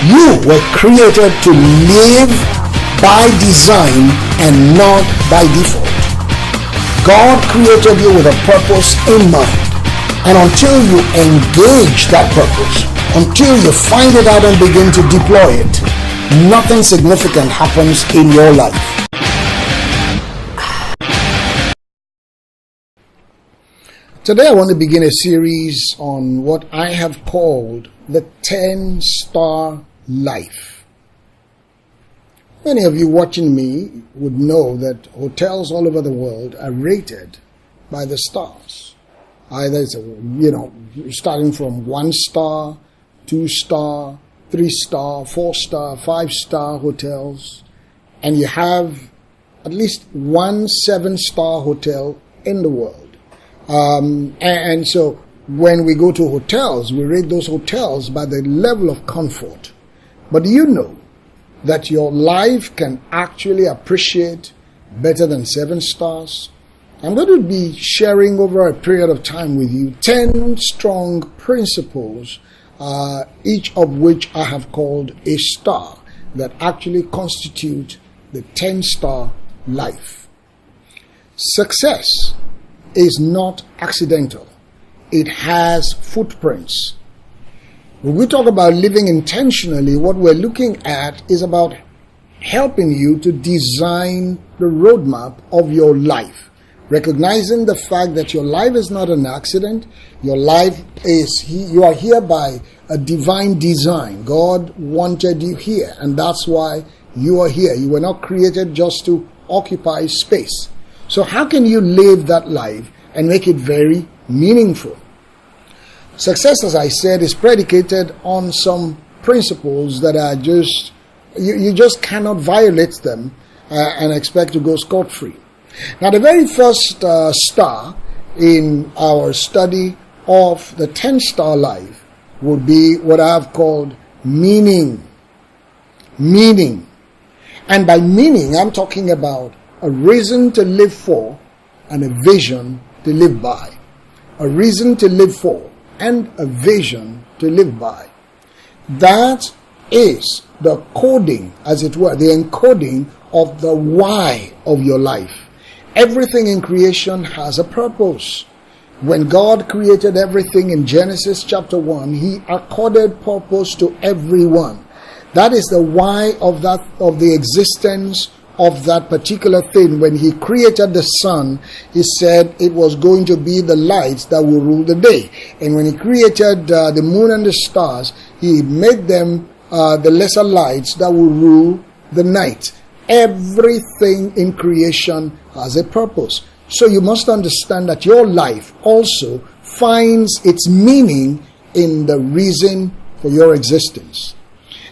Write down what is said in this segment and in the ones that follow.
You were created to live by design and not by default. God created you with a purpose in mind. And until you engage that purpose, until you find it out and begin to deploy it, nothing significant happens in your life. Today I want to begin a series on what I have called the 10-star life. Many of you watching me would know that hotels all over the world are rated by the stars. Either it's, starting from 1-star, 2-star, 3-star, 4-star, 5-star hotels. And you have at least one 7-star hotel in the world. And so when we go to hotels, we rate those hotels by the level of comfort. But do you know that your life can actually appreciate better than 7 stars? I'm going to be sharing over a period of time with you 10 strong principles, each of which I have called a star, that actually constitute the 10-star life. Success is not accidental. It has footprints. When we talk about living intentionally, what we're looking at is about helping you to design the roadmap of your life. Recognizing the fact that your life is not an accident. Your life is, you are here by a divine design. God wanted you here, and that's why you are here. You were not created just to occupy space. So how can you live that life and make it very meaningful? Success, as I said, is predicated on some principles that are just, you just cannot violate them and expect to go scot-free. Now, the very first star in our study of the 10-star life would be what I have called meaning. Meaning. And by meaning, I'm talking about a reason to live for and a vision to live by. A reason to live for and a vision to live by. That is the coding, as it were, the encoding of the why of your life. Everything in creation has a purpose. When God created everything in Genesis chapter 1, He accorded purpose to everyone. That is the why of the existence of that particular thing. When He created the sun, He said it was going to be the lights that will rule the day. And when He created the moon and the stars, He made them the lesser lights that will rule the night. Everything in creation has a purpose. So you must understand that your life also finds its meaning in the reason for your existence.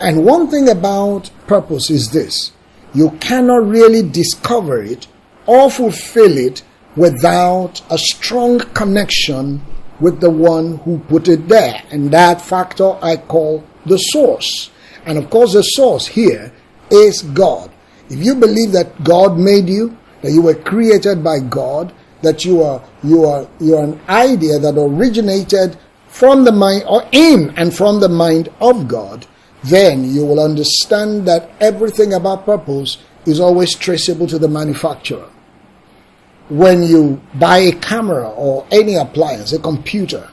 And one thing about purpose is this: you cannot really discover it or fulfill it without a strong connection with the one who put it there. And that factor I call the source. And of course, the source here is God. If you believe that God made you, that you were created by God, that you are an idea that originated from the mind or in and from the mind of God, then you will understand that everything about purpose is always traceable to the manufacturer. When you buy a camera or any appliance, a computer,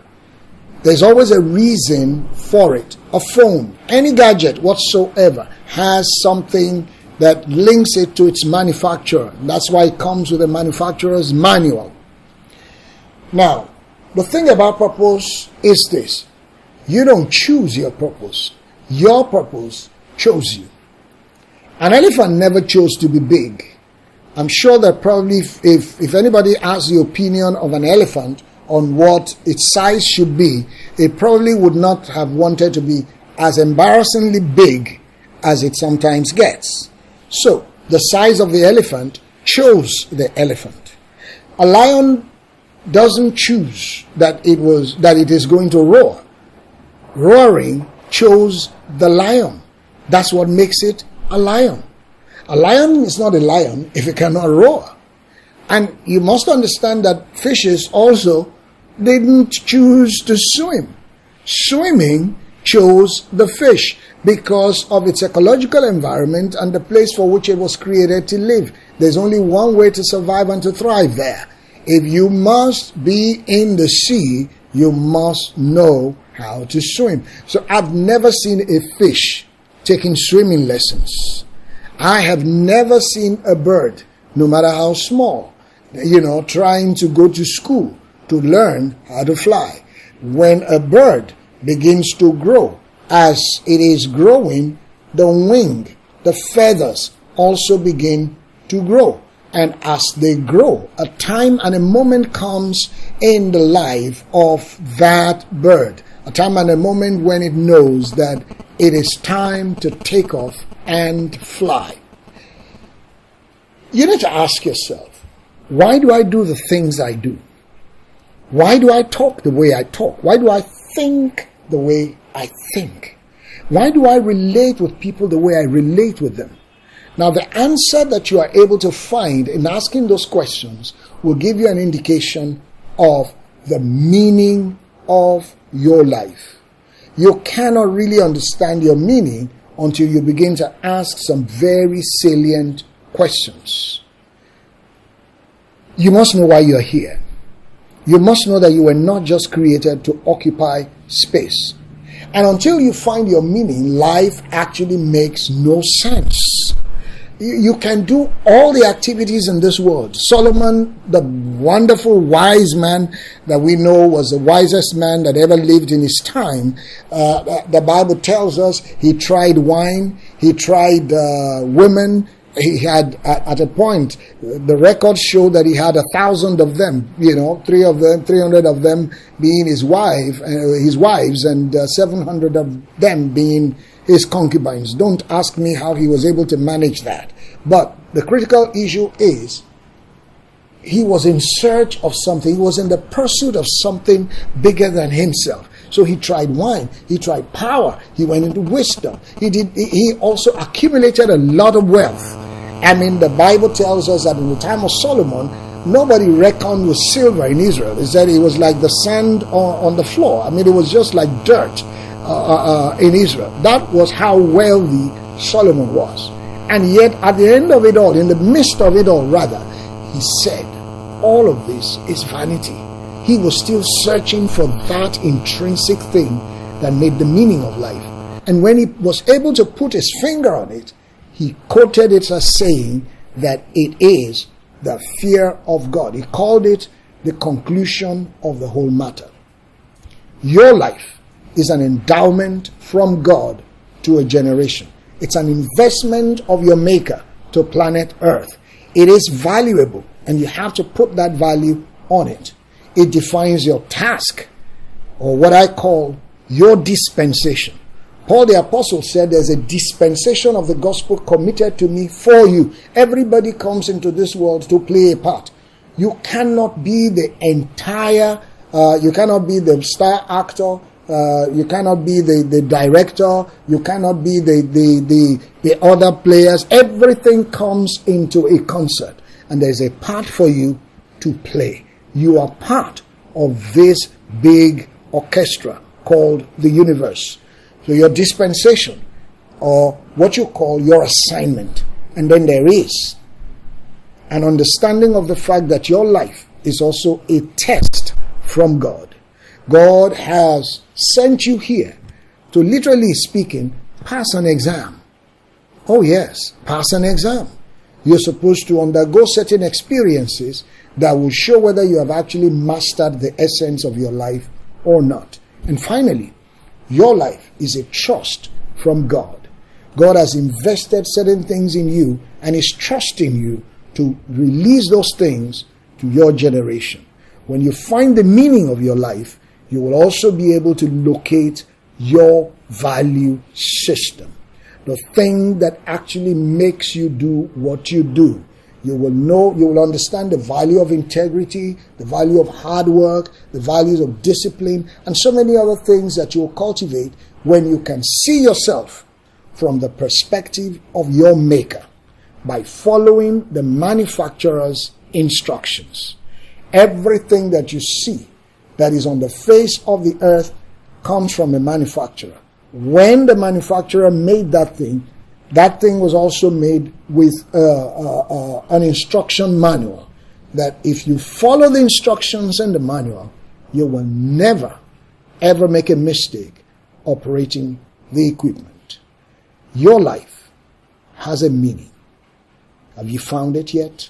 there's always a reason for it. A phone, any gadget whatsoever has something that links it to its manufacturer. That's why it comes with a manufacturer's manual. Now, the thing about purpose is this: you don't choose your purpose. Your purpose chose you. An elephant never chose to be big. I'm sure that probably if anybody asks the opinion of an elephant on what its size should be, it probably would not have wanted to be as embarrassingly big as it sometimes gets. So, the size of the elephant chose the elephant. A lion doesn't choose that it is going to roar. Roaring chose the lion. That's what makes it a lion. A lion is not a lion if it cannot roar. And you must understand that fishes also didn't choose to swim. Swimming chose the fish. because of its ecological environment and the place for which it was created to live. There's only one way to survive and to thrive there. If you must be in the sea, you must know how to swim. So I've never seen a fish taking swimming lessons. I have never seen a bird, no matter how small, trying to go to school to learn how to fly. When a bird begins to grow, as it is growing, the wing, the feathers also begin to grow. And as they grow, a time and a moment comes in the life of that bird. A time and a moment when it knows that it is time to take off and fly. You need to ask yourself, why do I do the things I do? Why do I talk the way I talk? Why do I think the way I think? Why do I relate with people the way I relate with them? Now, the answer that you are able to find in asking those questions will give you an indication of the meaning of your life. You cannot really understand your meaning until you begin to ask some very salient questions. You must know why you are here. You must know that you were not just created to occupy space. And until you find your meaning, life actually makes no sense. You can do all the activities in this world. Solomon, the wonderful wise man that we know was the wisest man that ever lived in his time, the Bible tells us he tried wine, he tried women. He had, at a point, the records show that he had 1,000 of them, 300 of them being his wives, and 700 of them being his concubines. Don't ask me how he was able to manage that. But the critical issue is, he was in search of something. He was in the pursuit of something bigger than himself. So he tried wine, he tried power, he went into wisdom. He also accumulated a lot of wealth. I mean, the Bible tells us that in the time of Solomon, nobody reckoned with silver in Israel. It said it was like the sand on the floor. I mean, it was just like dirt in Israel. That was how wealthy Solomon was. And yet, at the end of it all, in the midst of it all, rather, he said, all of this is vanity. He was still searching for that intrinsic thing that made the meaning of life. And when he was able to put his finger on it, he quoted it as saying that it is the fear of God. He called it the conclusion of the whole matter. Your life is an endowment from God to a generation. It's an investment of your Maker to planet Earth. It is valuable, and you have to put that value on it. It defines your task, or what I call your dispensation. Paul the Apostle said there's a dispensation of the gospel committed to me for you. Everybody comes into this world to play a part. You cannot be the entire, you cannot be the star actor, you cannot be the director, you cannot be the other players. Everything comes into a concert, and there's a part for you to play. You are part of this big orchestra called the universe. So your dispensation, or what you call your assignment. And then there is an understanding of the fact that your life is also a test from God. God has sent you here to, literally speaking, pass an exam. Oh yes, pass an exam. You're supposed to undergo certain experiences that will show whether you have actually mastered the essence of your life or not. And finally, your life is a trust from God. God has invested certain things in you and is trusting you to release those things to your generation. When you find the meaning of your life, you will also be able to locate your value system. The thing that actually makes you do what you do. You will know, you will understand the value of integrity, the value of hard work, the values of discipline, and so many other things that you will cultivate when you can see yourself from the perspective of your Maker by following the manufacturer's instructions. Everything that you see that is on the face of the earth comes from a manufacturer. when the manufacturer made that thing was also made with an instruction manual, that if you follow the instructions in the manual, you will never, ever make a mistake operating the equipment. Your life has a meaning. Have you found it yet?